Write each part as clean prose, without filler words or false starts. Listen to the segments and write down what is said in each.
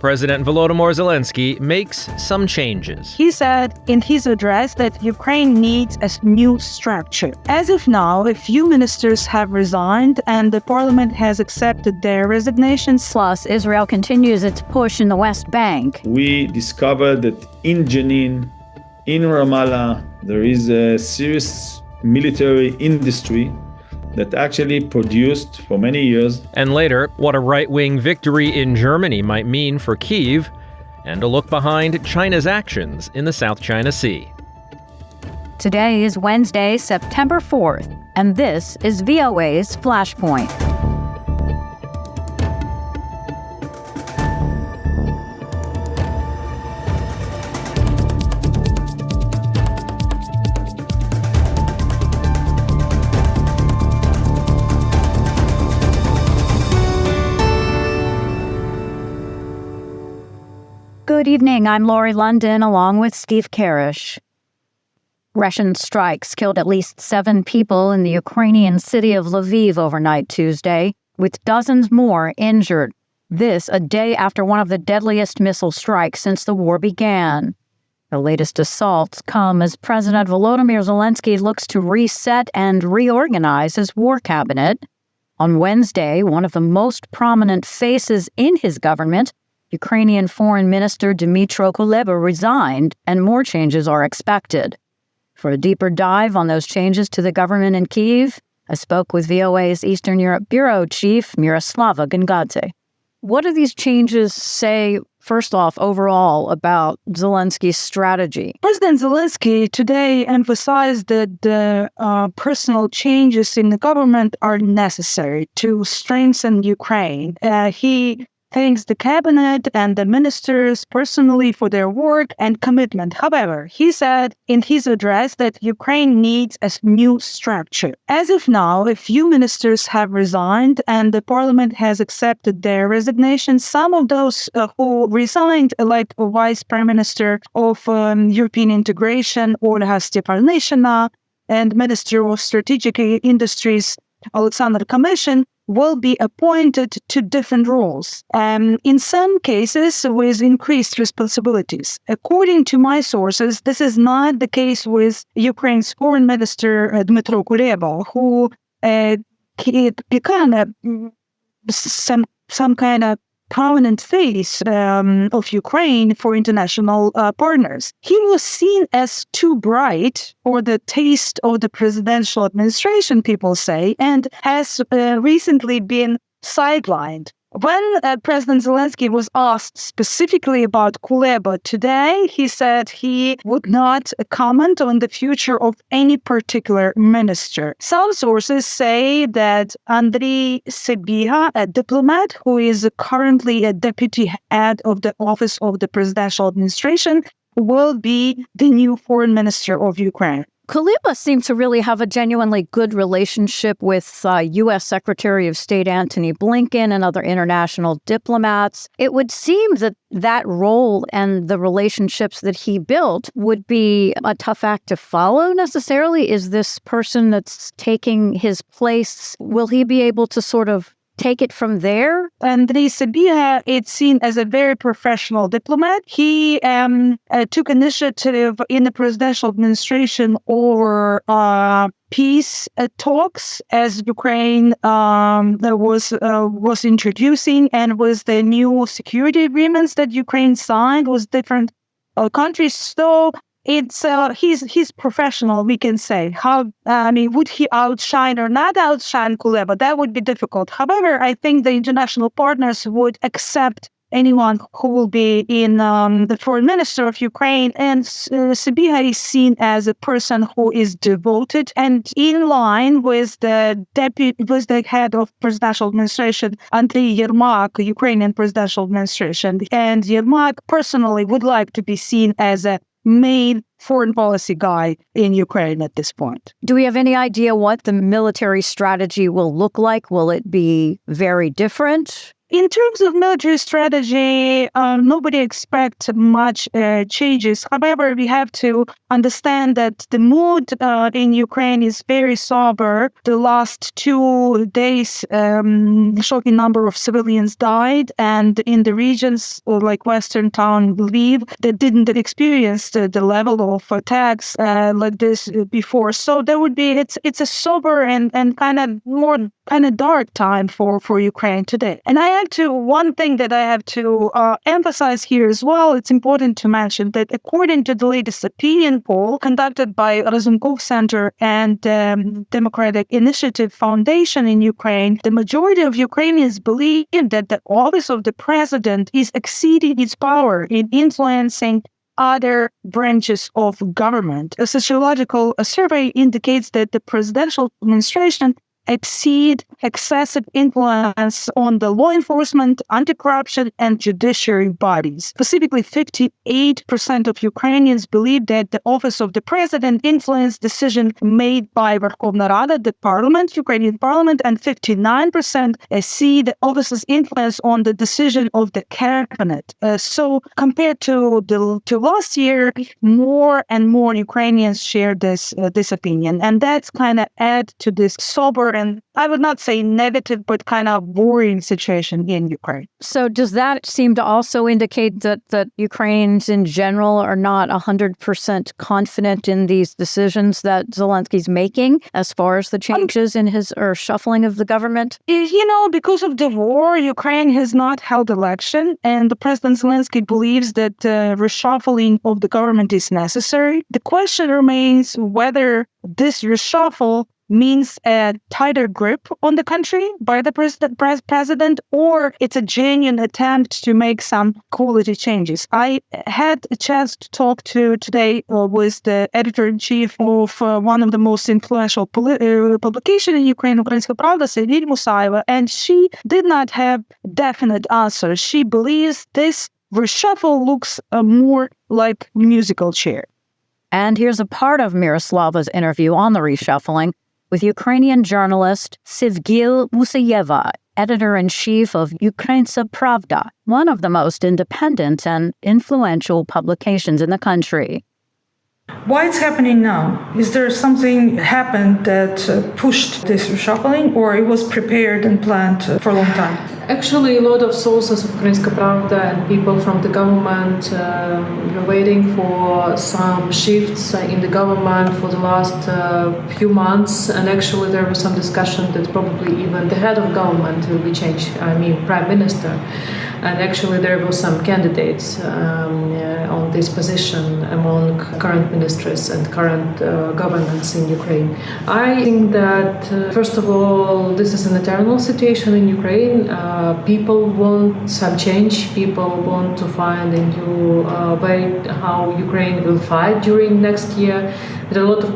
President Volodymyr Zelenskyy makes some changes. He said in his address that Ukraine needs a new structure. As of now, a few ministers have resigned and the parliament has accepted their resignations. Plus, Israel continues its push in the West Bank. We discovered that in Jenin, in Ramallah, there is a serious military industry that actually produced for many years. And later, what a right-wing victory in Germany might mean for Kyiv, and a look behind China's actions in the South China Sea. Today is Wednesday, September 4th, and this is VOA's Flashpoint. Good evening, I'm Lori London, along with Steve Karish. Russian strikes killed at least 7 people in the Ukrainian city of Lviv overnight Tuesday, with dozens more injured. This a day after one of the deadliest missile strikes since the war began. The latest assaults come as President Volodymyr Zelenskyy looks to reset and reorganize his war cabinet. On Wednesday, one of the most prominent faces in his government, Ukrainian Foreign Minister Dmytro Kuleba, resigned, and more changes are expected. For a deeper dive on those changes to the government in Kyiv, I spoke with VOA's Eastern Europe Bureau Chief Miroslava Gongadze. What do these changes say, first off, overall, about Zelenskyy's strategy? President Zelenskyy today emphasized that the personal changes in the government are necessary to strengthen Ukraine. He thanks the cabinet and the ministers personally for their work and commitment. However, he said in his address that Ukraine needs a new structure. As of now, a few ministers have resigned and the parliament has accepted their resignations. Some of those who resigned, like Vice Prime Minister of European Integration, Olga Stefanishyna, and Minister of Strategic Industries, Alexander Kamyshin, will be appointed to different roles, in some cases with increased responsibilities. According to my sources, this is not the case with Ukraine's Foreign Minister Dmytro Kuleba, who became some kind of prominent face of Ukraine for international partners. He was seen as too bright for the taste of the presidential administration, people say, and has recently been sidelined. When President Zelenskyy was asked specifically about Kuleba today, he said he would not comment on the future of any particular minister. Some sources say that Andriy Sybiha, a diplomat who is currently a deputy head of the Office of the Presidential Administration, will be the new foreign minister of Ukraine. Kuleba seemed to really have a genuinely good relationship with U.S. Secretary of State Antony Blinken and other international diplomats. It would seem that that role and the relationships that he built would be a tough act to follow necessarily. Is this person that's taking his place, will he be able to sort of take it from there? Andriy Sybiha is seen as a very professional diplomat. He took initiative in the presidential administration over peace talks as Ukraine was introducing, and with the new security agreements that Ukraine signed with different countries. So it's he's professional, we can say. Would he outshine or not outshine Kuleba? That would be difficult. However, I think the international partners would accept anyone who will be in the foreign minister of Ukraine. And Sybiha is seen as a person who is devoted and in line with the head of presidential administration, Andriy Yermak, Ukrainian presidential administration. And Yermak personally would like to be seen as a main foreign policy guy in Ukraine at this point. Do we have any idea what the military strategy will look like? Will it be very different? In terms of military strategy, nobody expects much changes. However, we have to understand that the mood in Ukraine is very sober. The last 2 days, shocking number of civilians died, and in the regions like western town Lviv, that didn't experience the level of attacks like this before. So there would be it's a sober and kind of dark time for Ukraine today. And one thing that I have to emphasize here as well, it's important to mention that according to the latest opinion poll conducted by Razumkov Center and Democratic Initiative Foundation in Ukraine, the majority of Ukrainians believe that the office of the president is exceeding its power in influencing other branches of government. A sociological survey indicates that the presidential administration exceed excessive influence on the law enforcement, anti-corruption, and judiciary bodies. Specifically, 58% of Ukrainians believe that the office of the president influenced decisions made by Verkhovna Rada, the parliament, Ukrainian parliament, and 59% see the office's influence on the decision of the cabinet. So compared to last year, more and more Ukrainians share this opinion, and that's kind of add to this sober and I would not say negative, but kind of worrying situation in Ukraine. So does that seem to also indicate that Ukrainians in general are not 100% confident in these decisions that Zelensky's making as far as the changes in his or shuffling of the government? Because of the war, Ukraine has not held election, and the President Zelenskyy believes that reshuffling of the government is necessary. The question remains whether this reshuffle means a tighter grip on the country by the president, or it's a genuine attempt to make some quality changes. I had a chance to talk today with the editor-in-chief of one of the most influential publications in Ukraine, Ukrainska Pravda, Serhiy Musayeva, and she did not have definite answers. She believes this reshuffle looks more like musical chair. And here's a part of Miroslava's interview on the reshuffling with Ukrainian journalist Serhiy Musayeva, editor-in-chief of Ukrainska Pravda, one of the most independent and influential publications in the country. Why it's happening now? Is there something happened that pushed this reshuffling, or it was prepared and planned for a long time? Actually, a lot of sources of Ukrainska Pravda and people from the government were waiting for some shifts in the government for the last few months, and actually there was some discussion that probably even the head of government will be changed, Prime Minister. And actually there were some candidates on this position among current ministries and current governance in Ukraine. I think that, first of all, this is an eternal situation in Ukraine. People want some change. People want to find a new way how Ukraine will fight during next year. There are a lot of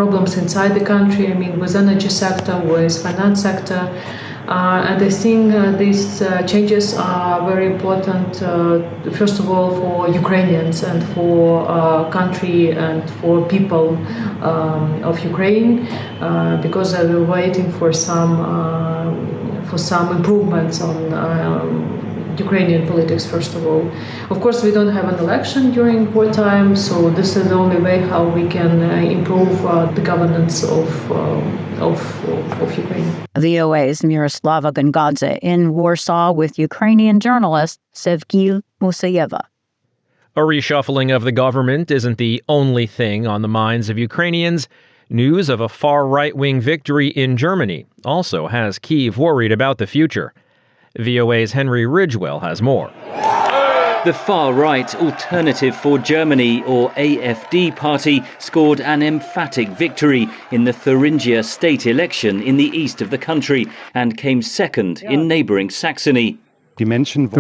problems inside the country, with energy sector, with finance sector. And I think these changes are very important, first of all, for Ukrainians and for country and for people of Ukraine, because they were waiting for some improvements on Ukrainian politics, first of all. Of course, we don't have an election during wartime, so this is the only way how we can improve the governance of Ukraine. VOA's Miroslava Gongadze in Warsaw with Ukrainian journalist Serhiy Musayeva. A reshuffling of the government isn't the only thing on the minds of Ukrainians. News of a far right-wing victory in Germany also has Kyiv worried about the future. VOA's Henry Ridgewell has more. The far-right Alternative for Germany, or AfD party, scored an emphatic victory in the Thuringia state election in the east of the country and came second in neighbouring Saxony. The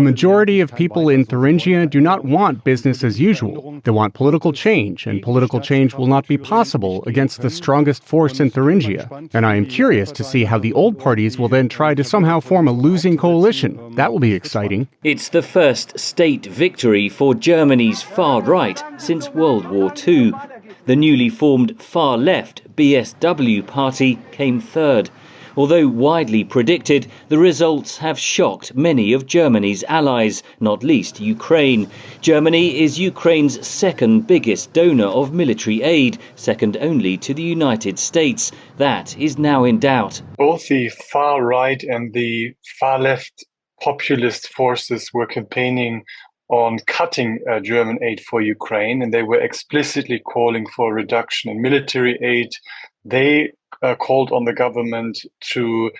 majority of people in Thuringia do not want business as usual. They want political change, and political change will not be possible against the strongest force in Thuringia. And I am curious to see how the old parties will then try to somehow form a losing coalition. That will be exciting. It's the first state victory for Germany's far right since World War II. The newly formed far left BSW party came third. Although widely predicted, the results have shocked many of Germany's allies, not least Ukraine. Germany is Ukraine's second biggest donor of military aid, second only to the United States. That is now in doubt. Both the far right and the far left populist forces were campaigning on cutting German aid for Ukraine, and they were explicitly calling for a reduction in military aid. They called on the government to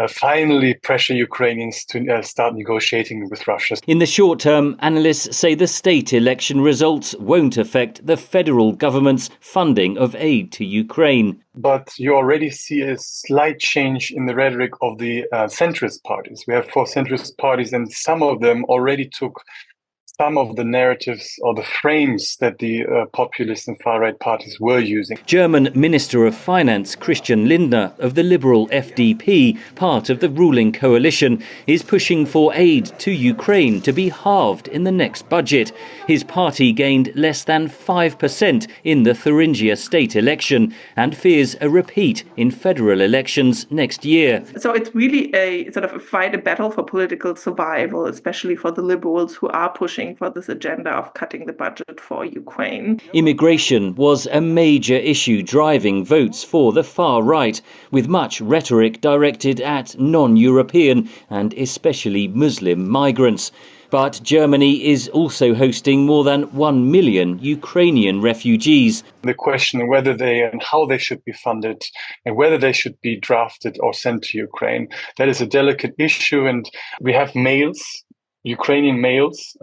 finally pressure Ukrainians to start negotiating with Russia. In the short term, analysts say the state election results won't affect the federal government's funding of aid to Ukraine. But you already see a slight change in the rhetoric of the centrist parties. We have 4 centrist parties, and some of them already took some of the narratives or the frames that the populist and far-right parties were using. German Minister of Finance Christian Lindner of the Liberal FDP, part of the ruling coalition, is pushing for aid to Ukraine to be halved in the next budget. His party gained less than 5% in the Thuringia state election and fears a repeat in federal elections next year. So it's really a sort of a fight, a battle for political survival, especially for the liberals who are pushing for this agenda of cutting the budget for Ukraine. Immigration was a major issue driving votes for the far right, with much rhetoric directed at non-European and especially Muslim migrants. But Germany is also hosting more than 1 million Ukrainian refugees. The question of whether they and how they should be funded and whether they should be drafted or sent to Ukraine, that is a delicate issue. And we have males, Ukrainian males,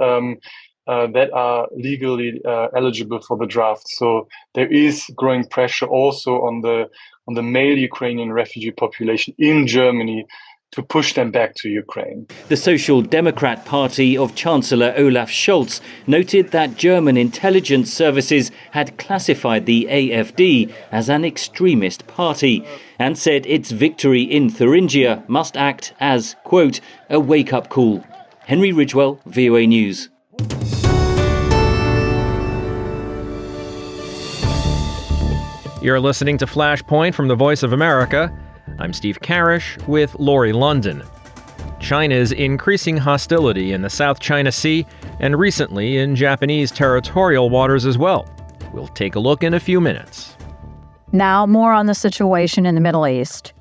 that are legally eligible for the draft. So there is growing pressure also on the male Ukrainian refugee population in Germany to push them back to Ukraine. The Social Democrat Party of Chancellor Olaf Scholz noted that German intelligence services had classified the AfD as an extremist party and said its victory in Thuringia must act as, quote, a wake-up call. Henry Ridgewell, VOA News. You're listening to Flashpoint from the Voice of America. I'm Steve Karish with Lori London. China's increasing hostility in the South China Sea and recently in Japanese territorial waters as well. We'll take a look in a few minutes. Now, more on the situation in the Middle East.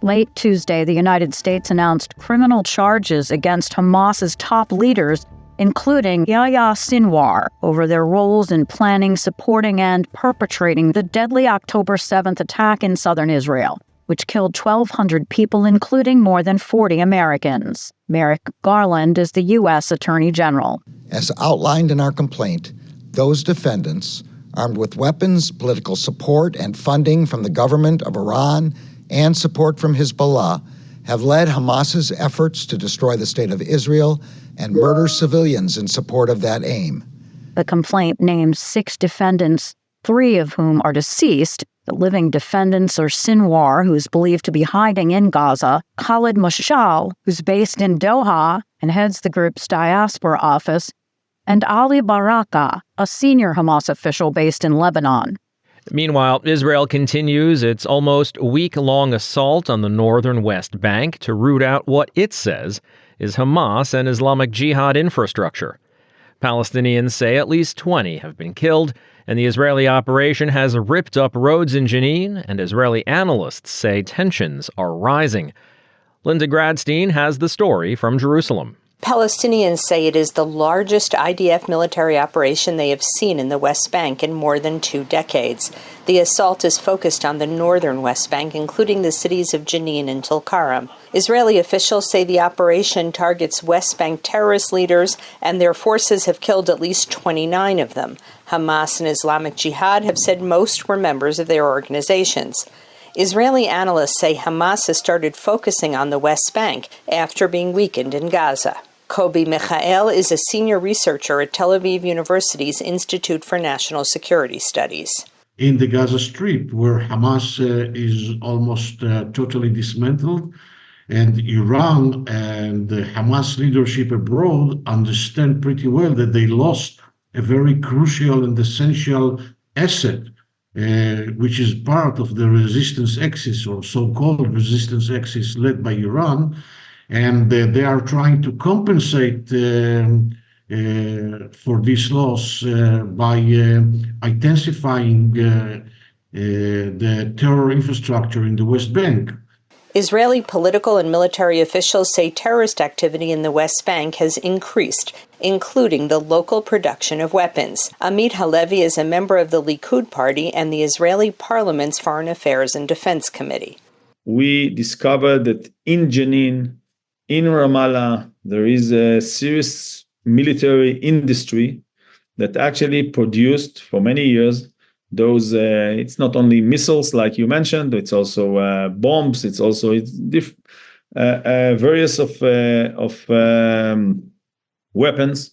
Late Tuesday, the United States announced criminal charges against Hamas's top leaders, including Yahya Sinwar, over their roles in planning, supporting, and perpetrating the deadly October 7th attack in southern Israel, which killed 1,200 people, including more than 40 Americans. Merrick Garland is the U.S. Attorney General. As outlined in our complaint, those defendants, armed with weapons, political support, and funding from the government of Iran and support from Hezbollah, have led Hamas's efforts to destroy the state of Israel and murder civilians in support of that aim. The complaint names 6 defendants, 3 of whom are deceased. The living defendants are Sinwar, who is believed to be hiding in Gaza, Khalid Mashal, who's based in Doha and heads the group's diaspora office, and Ali Baraka, a senior Hamas official based in Lebanon. Meanwhile, Israel continues its almost week-long assault on the northern West Bank to root out what it says is Hamas and Islamic Jihad infrastructure. Palestinians say at least 20 have been killed, and the Israeli operation has ripped up roads in Jenin, and Israeli analysts say tensions are rising. Linda Gradstein has the story from Jerusalem. Palestinians say it is the largest IDF military operation they have seen in the West Bank in more than 2 decades. The assault is focused on the northern West Bank, including the cities of Jenin and Tulkarem. Israeli officials say the operation targets West Bank terrorist leaders, and their forces have killed at least 29 of them. Hamas and Islamic Jihad have said most were members of their organizations. Israeli analysts say Hamas has started focusing on the West Bank after being weakened in Gaza. Kobi Michael is a senior researcher at Tel Aviv University's Institute for National Security Studies. In the Gaza Strip, where Hamas is almost totally dismantled, and Iran and the Hamas leadership abroad understand pretty well that they lost a very crucial and essential asset which is part of the resistance axis or so-called resistance axis led by Iran. And they are trying to compensate for this loss by intensifying the terror infrastructure in the West Bank. Israeli political and military officials say terrorist activity in the West Bank has increased, including the local production of weapons. Amit Halevi is a member of the Likud party and the Israeli parliament's Foreign Affairs and Defense Committee. We discovered that in Jenin, in Ramallah, there is a serious military industry that actually produced for many years those, it's not only missiles like you mentioned, it's also bombs, it's also various of weapons.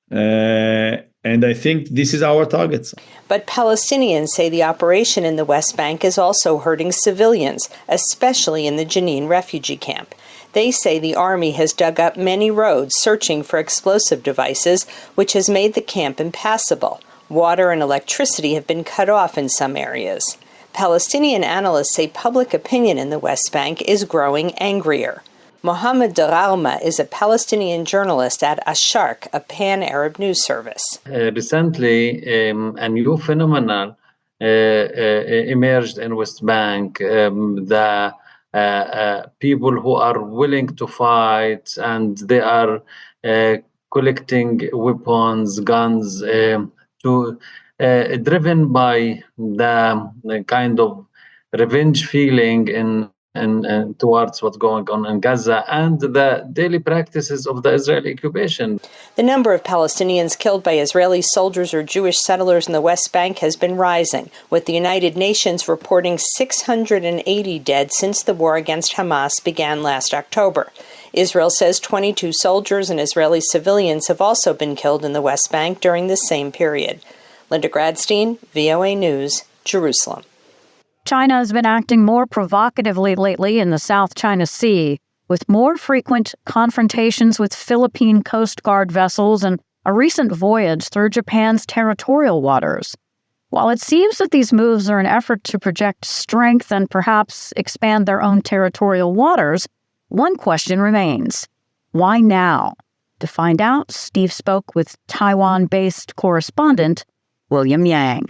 And I think this is our targets. But Palestinians say the operation in the West Bank is also hurting civilians, especially in the Jenin refugee camp. They say the army has dug up many roads searching for explosive devices, which has made the camp impassable. Water and electricity have been cut off in some areas. Palestinian analysts say public opinion in the West Bank is growing angrier. Mohammed Daralma is a Palestinian journalist at Asharq, a pan-Arab news service. Recently, a new phenomenon emerged in West Bank. The people who are willing to fight, and they are collecting weapons, guns, driven by the kind of revenge feeling in towards what's going on in Gaza and the daily practices of the Israeli occupation. The number of Palestinians killed by Israeli soldiers or Jewish settlers in the West Bank has been rising, with the United Nations reporting 680 dead since the war against Hamas began last October. Israel says 22 soldiers and Israeli civilians have also been killed in the West Bank during the same period. Linda Gradstein, VOA News, Jerusalem. China has been acting more provocatively lately in the South China Sea, with more frequent confrontations with Philippine Coast Guard vessels and a recent voyage through Japan's territorial waters. While it seems that these moves are an effort to project strength and perhaps expand their own territorial waters, one question remains. Why now? To find out, Steve spoke with Taiwan-based correspondent William Yang.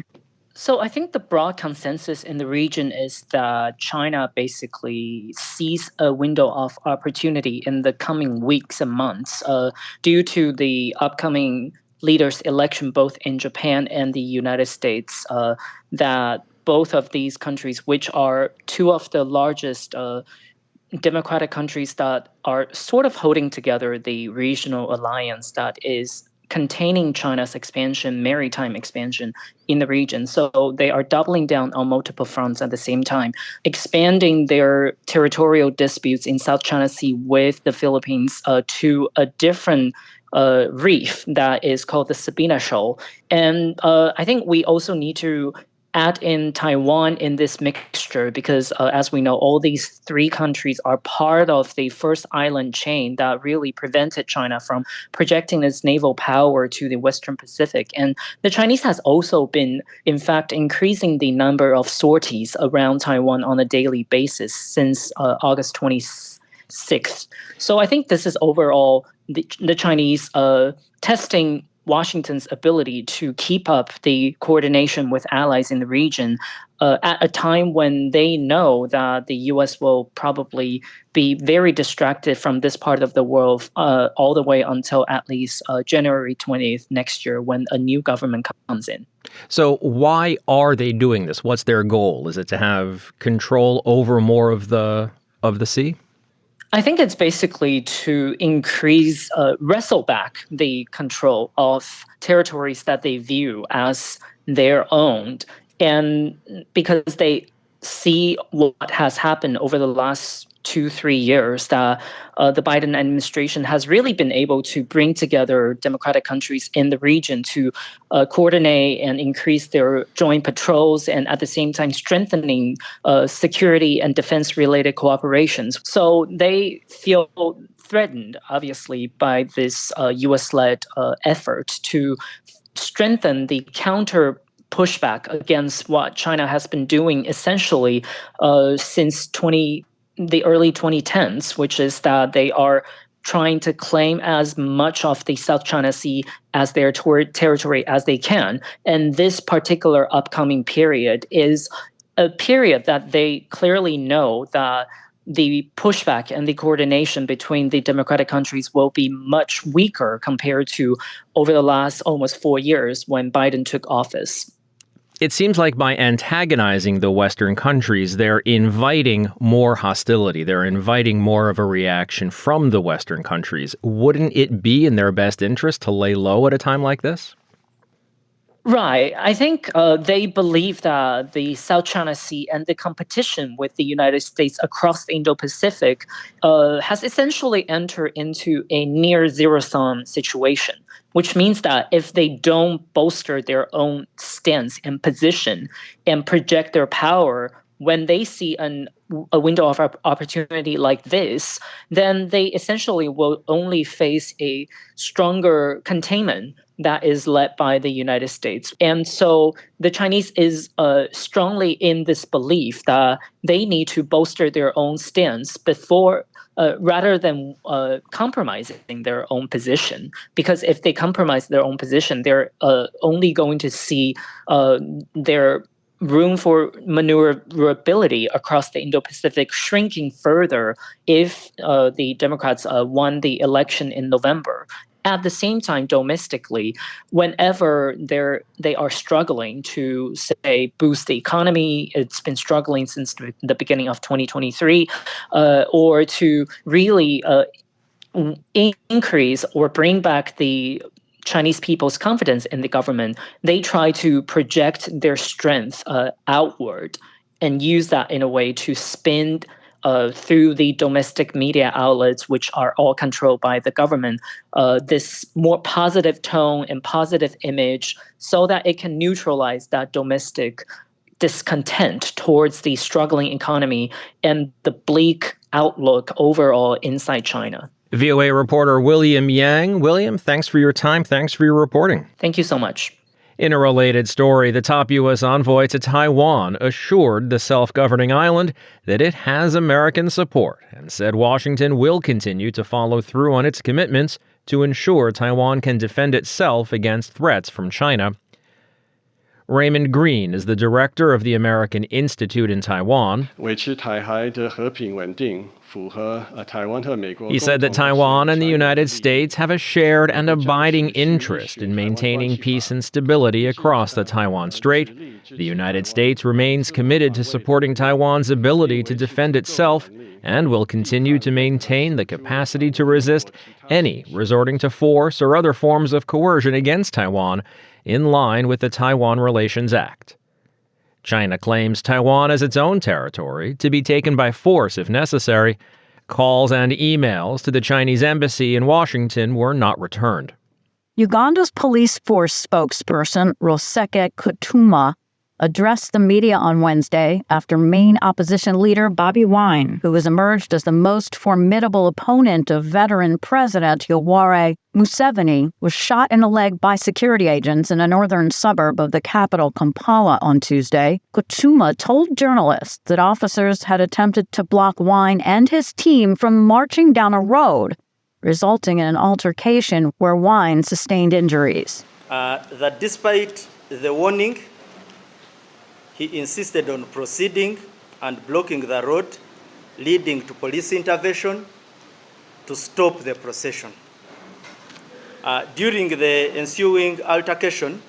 So I think the broad consensus in the region is that China basically sees a window of opportunity in the coming weeks and months due to the upcoming leaders' election both in Japan and the United States, that both of these countries, which are two of the largest democratic countries that are sort of holding together the regional alliance that is containing China's expansion, maritime expansion in the region. So they are doubling down on multiple fronts at the same time, expanding their territorial disputes in South China Sea with the Philippines to a different reef that is called the Sabina Shoal. And I think we also need to add in Taiwan in this mixture because, as we know, all these three countries are part of the first island chain that really prevented China from projecting its naval power to the Western Pacific. And the Chinese has also been, in fact, increasing the number of sorties around Taiwan on a daily basis since August 26th. So I think this is overall the Chinese testing Washington's ability to keep up the coordination with allies in the region at a time when they know that the U.S. will probably be very distracted from this part of the world all the way until at least January 20th next year when a new government comes in. So why are they doing this? What's their goal? Is it to have control over more of the sea? I think it's basically to increase, wrestle back the control of territories that they view as their own. And because they see what has happened over the last 2-3 years, that the Biden administration has really been able to bring together democratic countries in the region to coordinate and increase their joint patrols and at the same time strengthening security and defense-related cooperations. So they feel threatened, obviously, by this U.S.-led effort to strengthen the counter pushback against what China has been doing essentially since the early 2010s, which is that they are trying to claim as much of the South China Sea as their territory as they can. And this particular upcoming period is a period that they clearly know that the pushback and the coordination between the democratic countries will be much weaker compared to over the last almost 4 years when Biden took office. It seems like by antagonizing the Western countries, they're inviting more hostility. They're inviting more of a reaction from the Western countries. Wouldn't it be in their best interest to lay low at a time like this? Right. I think they believe that the South China Sea and the competition with the United States across the Indo-Pacific has essentially entered into a near zero-sum situation, which means that if they don't bolster their own stance and position and project their power when they see a window of opportunity like this, then they essentially will only face a stronger containment that is led by the United States. And so the Chinese is strongly in this belief that they need to bolster their own stance before rather than compromising their own position. Because if they compromise their own position, they're only going to see their room for maneuverability across the Indo-Pacific shrinking further if the Democrats won the election in November. At the same time, domestically, whenever they are struggling to, say, boost the economy, it's been struggling since the beginning of 2023, or to really increase or bring back the Chinese people's confidence in the government, they try to project their strength outward and use that in a way to spin through the domestic media outlets, which are all controlled by the government, this more positive tone and positive image so that it can neutralize that domestic discontent towards the struggling economy and the bleak outlook overall inside China. VOA reporter William Yang. William, thanks for your time. Thanks for your reporting. Thank you so much. In a related story, the top U.S. envoy to Taiwan assured the self-governing island that it has American support and said Washington will continue to follow through on its commitments to ensure Taiwan can defend itself against threats from China. Raymond Green is the director of the American Institute in Taiwan. He said that Taiwan and the United States have a shared and abiding interest in maintaining peace and stability across the Taiwan Strait. The United States remains committed to supporting Taiwan's ability to defend itself and will continue to maintain the capacity to resist any resorting to force or other forms of coercion against Taiwan, in line with the Taiwan Relations Act. China claims Taiwan as its own territory, to be taken by force if necessary. Calls and emails to the Chinese embassy in Washington were not returned. Uganda's police force spokesperson, Roseke Kutuma, addressed the media on Wednesday after main opposition leader Bobi Wine, who has emerged as the most formidable opponent of veteran President Yoweri Museveni, was shot in the leg by security agents in a northern suburb of the capital, Kampala, on Tuesday. Kutuma told journalists that officers had attempted to block Wine and his team from marching down a road, resulting in an altercation where Wine sustained injuries. That despite the warning, he insisted on proceeding and blocking the road, leading to police intervention to stop the procession. During the ensuing altercation,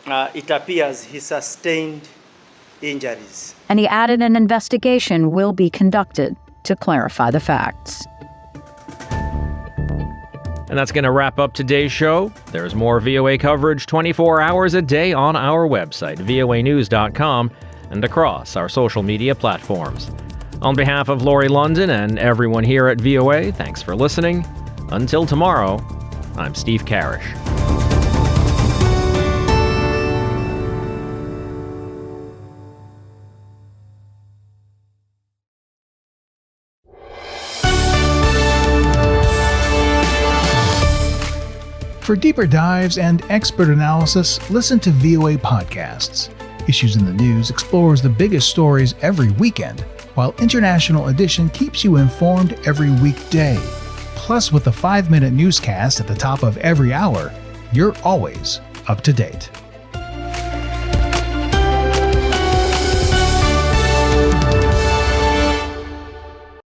it appears he sustained injuries. And he added an investigation will be conducted to clarify the facts. And that's going to wrap up today's show. There's more VOA coverage 24 hours a day on our website, voanews.com, and across our social media platforms. On behalf of Lori London and everyone here at VOA, thanks for listening. Until tomorrow, I'm Steve Karish. For deeper dives and expert analysis, listen to VOA Podcasts. Issues in the News explores the biggest stories every weekend, while International Edition keeps you informed every weekday. Plus, with the 5-minute newscast at the top of every hour, you're always up to date.